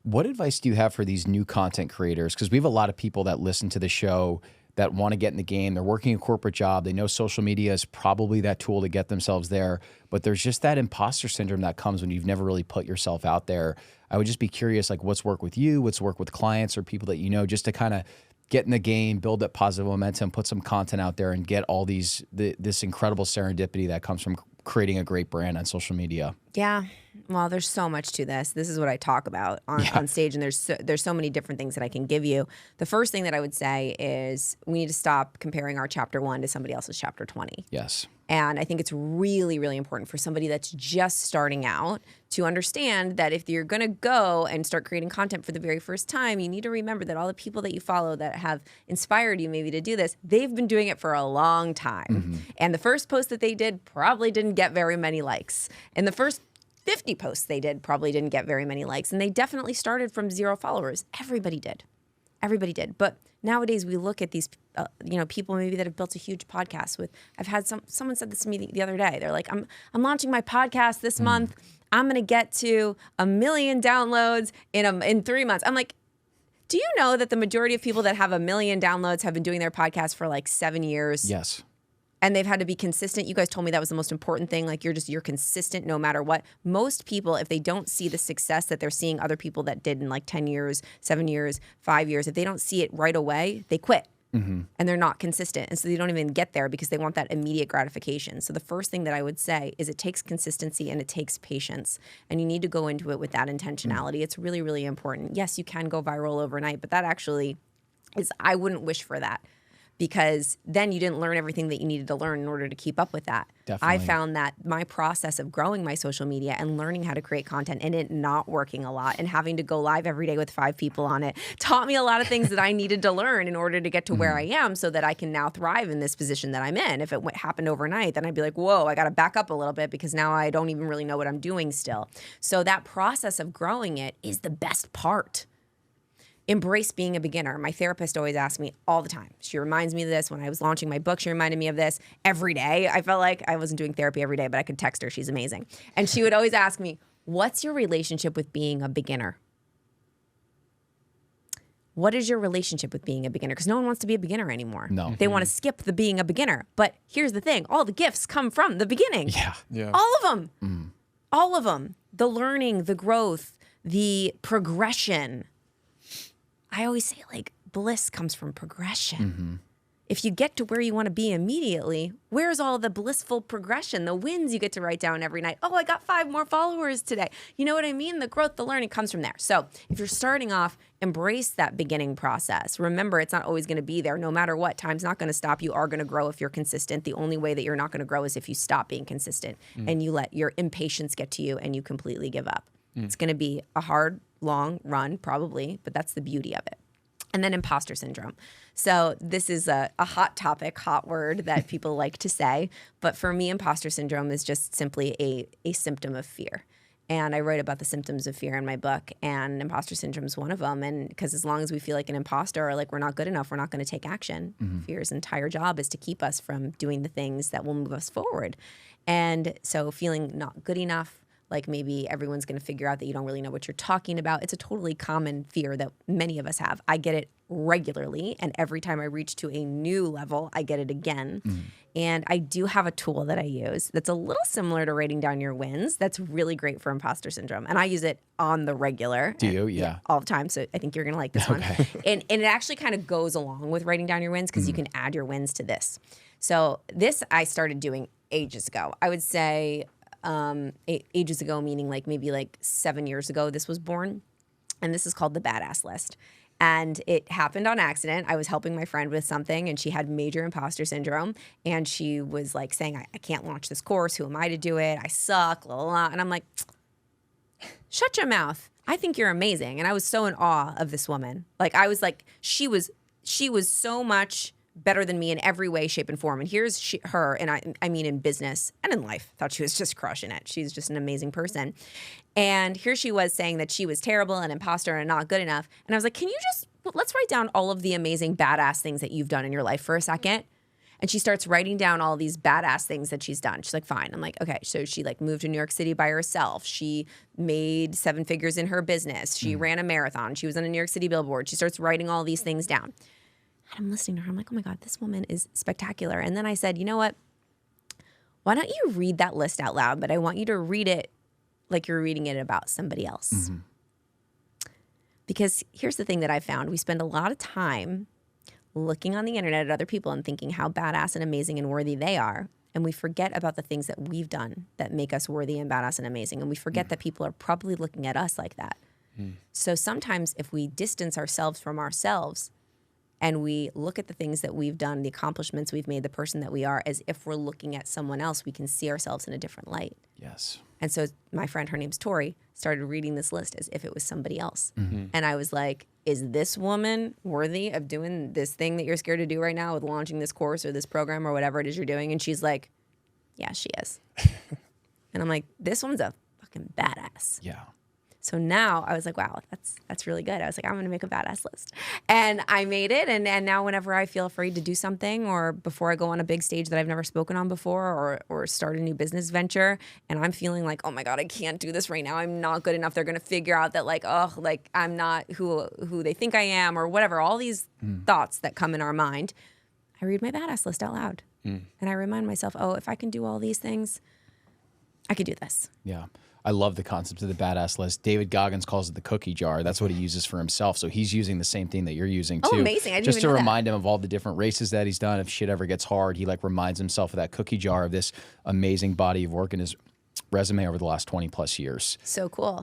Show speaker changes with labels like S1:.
S1: What advice do you have for these new content creators? Because we have a lot of people that listen to the show that want to get in the game. They're working a corporate job. They know social media is probably that tool to get themselves there. But there's just that imposter syndrome that comes when you've never really put yourself out there. I would just be curious, like, what's worked with you? What's worked with clients or people that you know, just to kind of get in the game, build that positive momentum, put some content out there, and get all this incredible serendipity that comes from creating a great brand on social media.
S2: Yeah. Well, there's so much to this. This is what I talk about on stage, and there's so many different things that I can give you. The first thing that I would say is we need to stop comparing our chapter 1 to somebody else's chapter 20.
S1: Yes.
S2: And I think it's really, really important for somebody that's just starting out to understand that if you're going to go and start creating content for the very first time, you need to remember that all the people that you follow that have inspired you maybe to do this, they've been doing it for a long time. Mm-hmm. And the first post that they did probably didn't get very many likes. And the first 50 posts they did probably didn't get very many likes. And they definitely started from 0 followers. Everybody did. Everybody did. But nowadays we look at these, people maybe that have built a huge podcast with. I've had someone said this to me the other day. They're like, I'm launching my podcast this month. I'm going to get to 1 million downloads in 3 months. I'm like, do you know that the majority of people that have 1 million downloads have been doing their podcast for like 7 years?
S1: Yes.
S2: And they've had to be consistent. You guys told me that was the most important thing. Like you're consistent no matter what. Most people, if they don't see the success that they're seeing other people that did in like 10 years, 7 years, 5 years, if they don't see it right away, they quit. Mm-hmm. And they're not consistent. And so they don't even get there because they want that immediate gratification. So the first thing that I would say is it takes consistency and it takes patience. And you need to go into it with that intentionality. It's really, really important. Yes, you can go viral overnight, but that actually I wouldn't wish for that. Because then you didn't learn everything that you needed to learn in order to keep up with that.
S1: Definitely.
S2: I found that my process of growing my social media and learning how to create content and it not working a lot and having to go live every day with 5 people on it taught me a lot of things that I needed to learn in order to get to where I am so that I can now thrive in this position that I'm in. If it happened overnight, then I'd be like, whoa, I got to back up a little bit because now I don't even really know what I'm doing still. So that process of growing it is the best part. Embrace being a beginner. My therapist always asks me all the time. She reminds me of this when I was launching my book. She reminded me of this every day. I felt like I wasn't doing therapy every day, but I could text her. She's amazing. And she would always ask me, what's your relationship with being a beginner? What is your relationship with being a beginner? Because no one wants to be a beginner anymore.
S1: No.
S2: They want to skip the being a beginner. But here's the thing. All the gifts come from the beginning.
S1: Yeah.
S2: All of them. Mm. All of them. The learning, the growth, the progression. I always say, like, bliss comes from progression. Mm-hmm. If you get to where you want to be immediately, where's all the blissful progression, the wins you get to write down every night? Oh, I got 5 more followers today. You know what I mean? The growth, the learning comes from there. So if you're starting off, embrace that beginning process. Remember, it's not always going to be there. No matter what, time's not going to stop. You are going to grow if you're consistent. The only way that you're not going to grow is if you stop being consistent and you let your impatience get to you and you completely give up. It's going to be a hard, long run, probably, but that's the beauty of it. And then imposter syndrome. So this is a hot topic, hot word that people like to say. But for me, imposter syndrome is just simply a symptom of fear. And I write about the symptoms of fear in my book, and imposter syndrome is one of them. And because as long as we feel like an imposter or like we're not good enough, we're not going to take action. Mm-hmm. Fear's entire job is to keep us from doing the things that will move us forward. And so feeling not good enough, like maybe everyone's going to figure out that you don't really know what you're talking about. It's a totally common fear that many of us have. I get it regularly, and every time I reach to a new level, I get it again. Mm. And I do have a tool that I use that's a little similar to writing down your wins. That's really great for imposter syndrome. And I use it on the regular.
S1: Do you? Yeah.
S2: All the time. So I think you're going to like this one. And it actually kind of goes along with writing down your wins because you can add your wins to this. So this I started doing ages ago. I would say ages ago, meaning like maybe like 7 years ago, this was born. And this is called the Badass List. And it happened on accident. I was helping my friend with something, and she had major imposter syndrome. And she was like saying, I can't launch this course. Who am I to do it? I suck, la, la, la. And I'm like, shut your mouth. I think you're amazing. And I was so in awe of this woman. Like, I was like, she was so much better than me in every way, shape, and form. And here's her, and I mean in business and in life. Thought she was just crushing it. She's just an amazing person. And here she was saying that she was terrible and imposter and not good enough. And I was like, let's write down all of the amazing badass things that you've done in your life for a second. And she starts writing down all these badass things that she's done. She's like, fine. I'm like, okay. So she like moved to New York City by herself. She made 7 figures in her business. She ran a marathon. She was on a New York City billboard. She starts writing all these things down. And I'm listening to her. I'm like, oh my God, this woman is spectacular. And then I said, you know what? Why don't you read that list out loud? But I want you to read it like you're reading it about somebody else. Because here's the thing that I found. We spend a lot of time looking on the internet at other people and thinking how badass and amazing and worthy they are. And we forget about the things that we've done that make us worthy and badass and amazing. And we forget that people are probably looking at us like that. So sometimes if we distance ourselves from ourselves and we look at the things that we've done, the accomplishments we've made, the person that we are, as if we're looking at someone else, we can see ourselves in a different light.
S1: Yes.
S2: And so my friend, her name's Tori, started reading this list as if it was somebody else. And I was like, is this woman worthy of doing this thing that you're scared to do right now with launching this course or this program or whatever it is you're doing? And she's like, yeah, she is. And I'm like, this one's a fucking badass.
S1: Yeah.
S2: So now I was like, wow, that's really good. I was like, I'm going to make a badass list. And I made it. And now whenever I feel afraid to do something or before I go on a big stage that I've never spoken on before or start a new business venture and I'm feeling like, oh my God, I can't do this right now. I'm not good enough. They're going to figure out that like, oh, like I'm not who they think I am or whatever. All these thoughts that come in our mind. I read my badass list out loud. And I remind myself, oh, if I can do all these things, I could do this.
S1: Yeah. I love the concept of the badass list. David Goggins calls it the cookie jar. That's what he uses for himself. So he's using the same thing that you're using too.
S2: Oh, amazing. I didn't
S1: just
S2: even
S1: to
S2: know
S1: remind him of all the different races that he's done. If shit ever gets hard, he like reminds himself of that cookie jar of this amazing body of work in his resume over the last 20 plus years.
S2: So cool.